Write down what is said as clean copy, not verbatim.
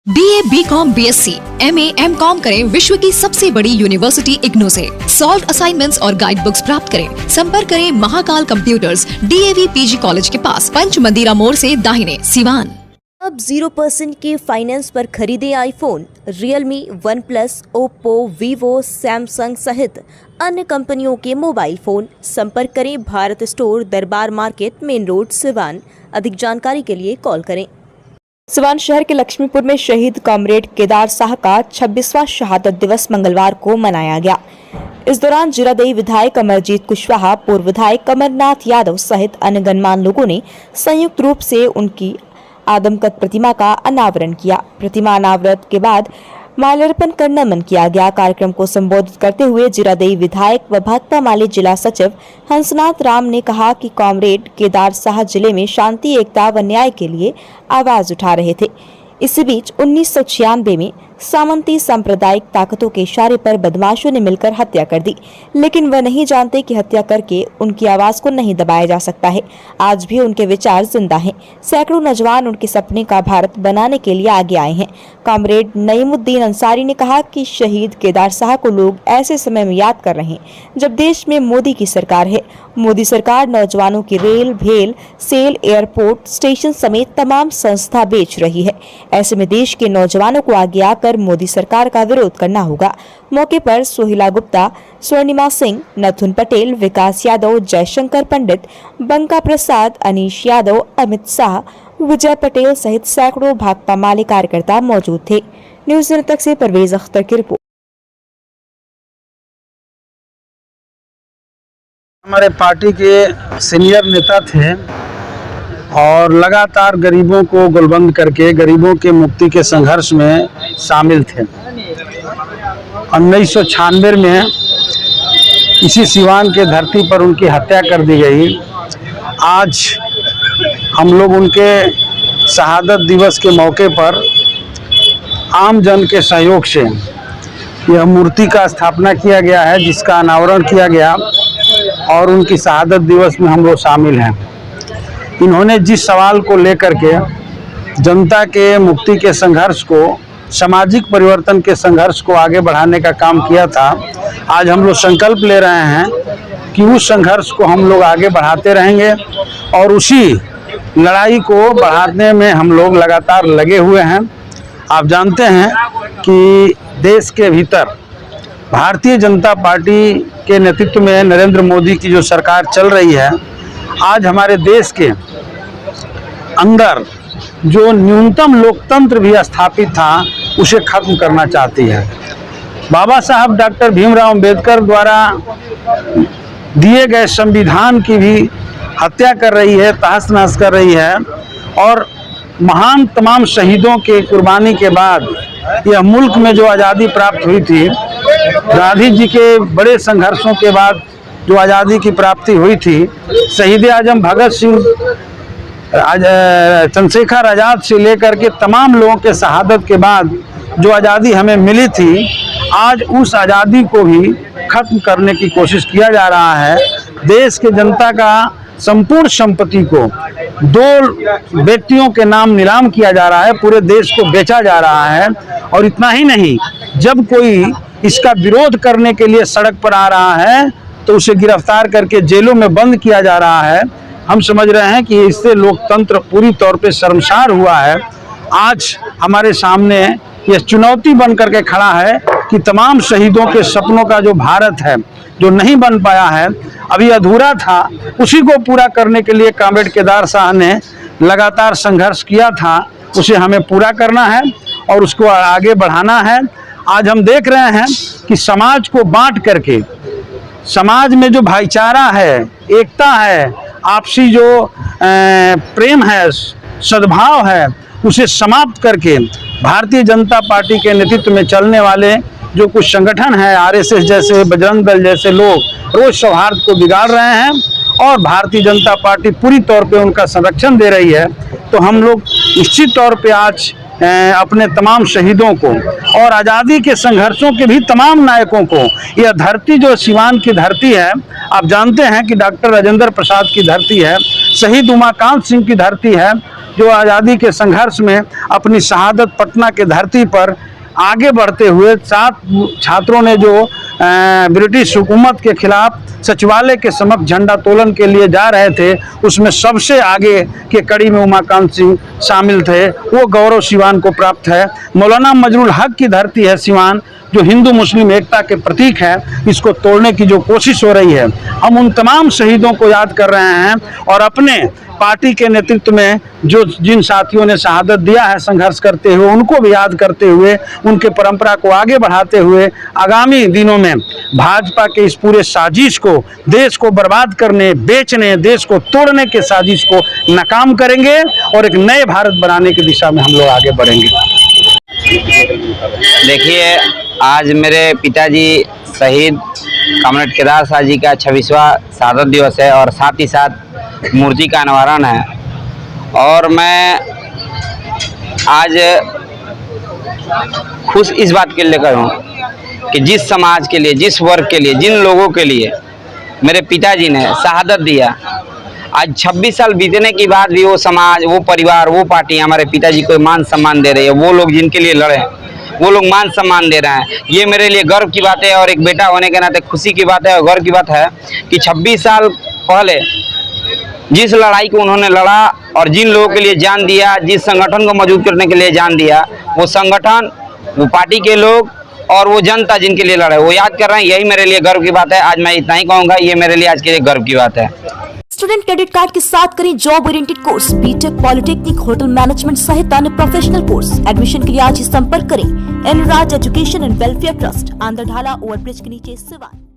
BA, BCom, BSc, MA, MCom करें विश्व की सबसे बड़ी यूनिवर्सिटी इग्नू से। सॉल्व असाइनमेंट्स और गाइड बुक्स प्राप्त करें। संपर्क करें Mahakal computers, DAV PG college के पास, पंच मंदिरा मोड़ से दाहिने, सिवान। अब 0% के फाइनेंस पर खरीदे iPhone. Realme, OnePlus, Oppo, Vivo, Samsung सहित अन्य कंपनियों के मोबाइल फोन। संपर्क करें भारत स्टोर, दरबार मार्केट, मेन रोड, सिवान। अधिक जानकारी के लिए कॉल करें। सिवान शहर के लक्ष्मीपुर में शहीद कॉमरेड केदार शाह का 26वां शहादत दिवस मंगलवार को मनाया गया। इस दौरान जीरादेई विधायक अमरजीत कुशवाहा, पूर्व विधायक अमरनाथ यादव सहित अन्य गणमान्य लोगों ने संयुक्त रूप से उनकी आदमकद प्रतिमा का अनावरण किया। प्रतिमा अनावरण के बाद माल्यार्पण कर नमन किया गया। कार्यक्रम को संबोधित करते हुए जीरादेई विधायक व भाकपा माले जिला सचिव हंसनाथ राम ने कहा कि कॉमरेड केदार शाह जिले में शांति, एकता व न्याय के लिए आवाज उठा रहे थे। इसी बीच 1996 में सामंती सांप्रदायिक ताकतों के इशारे पर बदमाशों ने मिलकर हत्या कर दी, लेकिन वह नहीं जानते कि हत्या करके उनकी आवाज को नहीं दबाया जा सकता है। आज भी उनके विचार जिंदा हैं। सैकड़ों नौजवान उनके सपने का भारत बनाने के लिए आगे आए हैं। कॉमरेड नईमुद्दीन अंसारी ने कहा कि शहीद केदार शाह को लोग ऐसे समय में याद कर रहे हैं जब देश में मोदी की सरकार है। मोदी सरकार नौजवानों की रेल, भेल, सेल, एयरपोर्ट, स्टेशन समेत तमाम संस्था बेच रही है। ऐसे में देश के नौजवानों को आगे आकर मोदी सरकार का विरोध करना होगा। मौके पर सोहिला गुप्ता, स्वर्णिमा सिंह, नथुन पटेल, विकास यादव, जयशंकर पंडित, बंका प्रसाद, अनीश यादव, अमित शाह, विजय पटेल सहित सैकड़ों भाकपा माले कार्यकर्ता मौजूद थे। न्यूज़ जनतक से परवेज अख्तर की रिपोर्ट। हमारे पार्टी के सीनियर नेता थे और लगातार गरीबों को गोलबंद करके गरीबों के मुक्ति के संघर्ष में शामिल थे। 1996 में इसी सिवान के धरती पर उनकी हत्या कर दी गई। आज हम लोग उनके शहादत दिवस के मौके पर आम जन के सहयोग से यह मूर्ति का स्थापना किया गया है, जिसका अनावरण किया गया और उनकी शहादत दिवस में हम लोग शामिल हैं। इन्होंने जिस सवाल को लेकर के जनता के मुक्ति के संघर्ष को, सामाजिक परिवर्तन के संघर्ष को आगे बढ़ाने का काम किया था, आज हम लोग संकल्प ले रहे हैं कि उस संघर्ष को हम लोग आगे बढ़ाते रहेंगे और उसी लड़ाई को बढ़ाने में हम लोग लगातार लगे हुए हैं। आप जानते हैं कि देश के भीतर भारतीय जनता पार्टी के नेतृत्व में नरेंद्र मोदी की जो सरकार चल रही है, आज हमारे देश के अंदर जो न्यूनतम लोकतंत्र भी स्थापित था उसे खत्म करना चाहती है। बाबा साहब डॉक्टर भीमराव अंबेडकर द्वारा दिए गए संविधान की भी हत्या कर रही है, तहस नहस कर रही है और महान तमाम शहीदों के कुर्बानी के बाद यह मुल्क में जो आज़ादी प्राप्त हुई थी, गांधी जी के बड़े संघर्षों के बाद जो आज़ादी की प्राप्ति हुई थी, शहीद आजम भगत सिंह, चंद्रशेखर आज़ाद से लेकर के तमाम लोगों के शहादत के बाद जो आज़ादी हमें मिली थी, आज उस आज़ादी को भी खत्म करने की कोशिश किया जा रहा है। देश के जनता का संपूर्ण संपत्ति को दो व्यक्तियों के नाम नीलाम किया जा रहा है, पूरे देश को बेचा जा रहा है। और इतना ही नहीं, जब कोई इसका विरोध करने के लिए सड़क पर आ रहा है तो उसे गिरफ्तार करके जेलों में बंद किया जा रहा है। हम समझ रहे हैं कि इससे लोकतंत्र पूरी तौर पे शर्मसार हुआ है। आज हमारे सामने यह चुनौती बन करके खड़ा है कि तमाम शहीदों के सपनों का जो भारत है, जो नहीं बन पाया है, अभी अधूरा था, उसी को पूरा करने के लिए कॉमरेड केदार शाह ने लगातार संघर्ष किया था। उसे हमें पूरा करना है और उसको आगे बढ़ाना है। आज हम देख रहे हैं कि समाज को बांट करके, समाज में जो भाईचारा है, एकता है, आपसी जो प्रेम है, सद्भाव है, उसे समाप्त करके भारतीय जनता पार्टी के नेतृत्व में चलने वाले जो कुछ संगठन है, RSS जैसे, बजरंग दल जैसे लोग रोज सौहार्द को बिगाड़ रहे हैं और भारतीय जनता पार्टी पूरी तौर पे उनका संरक्षण दे रही है। तो हम लोग निश्चित तौर पे आज अपने तमाम शहीदों को और आज़ादी के संघर्षों के भी तमाम नायकों को, यह धरती जो सिवान की धरती है, आप जानते हैं कि डॉक्टर राजेंद्र प्रसाद की धरती है, शहीद उमाकांत सिंह की धरती है, जो आज़ादी के संघर्ष में अपनी शहादत पटना के धरती पर आगे बढ़ते हुए 7 छात्रों ने जो ब्रिटिश हुकूमत के खिलाफ सचिवालय के समक्ष झंडा तोलन के लिए जा रहे थे, उसमें सबसे आगे के कड़ी में उमाकांत सिंह शामिल थे। वो गौरव सिवान को प्राप्त है। मौलाना मजरुल हक की धरती है सिवान, जो हिंदू मुस्लिम एकता के प्रतीक है। इसको तोड़ने की जो कोशिश हो रही है, हम उन तमाम शहीदों को याद कर रहे हैं और अपने पार्टी के नेतृत्व में जो जिन साथियों ने शहादत दिया है संघर्ष करते हुए, उनको भी याद करते हुए, उनके परंपरा को आगे बढ़ाते हुए आगामी दिनों में भाजपा के इस पूरे साजिश को, देश को बर्बाद करने, बेचने, देश को तोड़ने के साजिश को नाकाम करेंगे और एक नए भारत बनाने की दिशा में हम लोग आगे बढ़ेंगे। देखिए, आज मेरे पिताजी शहीद कॉमरेड केदार शाह जी का 26वां शहादत दिवस है और साथ ही साथ मूर्ति का अनावरण है। और मैं आज खुश इस बात के लेकर हूँ कि जिस समाज के लिए, जिस वर्ग के लिए, जिन लोगों के लिए मेरे पिताजी ने शहादत दिया, आज 26 साल बीतने के बाद भी वो समाज, वो परिवार, वो पार्टी हमारे पिताजी को मान सम्मान दे रही है। वो लोग जिनके लिए लड़े, वो लोग मान सम्मान दे रहे हैं। ये मेरे लिए गर्व की बात है और एक बेटा होने के नाते खुशी की बात है और गर्व की बात है कि 26 साल पहले जिस लड़ाई को उन्होंने लड़ा और जिन लोगों के लिए जान दिया, जिस संगठन को मजबूत करने के लिए जान दिया, वो संगठन, वो पार्टी के लोग और वो जनता जिनके लिए लड़े, वो याद कर रहे हैं। यही मेरे लिए गर्व की बात है। आज मैं इतना ही कहूँगा, ये मेरे लिए आज के लिए गर्व की बात है। स्टूडेंट क्रेडिट कार्ड के साथ करें job oriented course, BTech, polytechnic, hotel management सहित अन्य प्रोफेशनल कोर्स। एडमिशन के लिए आज ही संपर्क करें एनराज एजुकेशन एंड वेलफेयर ट्रस्ट, आंध्रढाला ओवरब्रिज के नीचे, सिवान।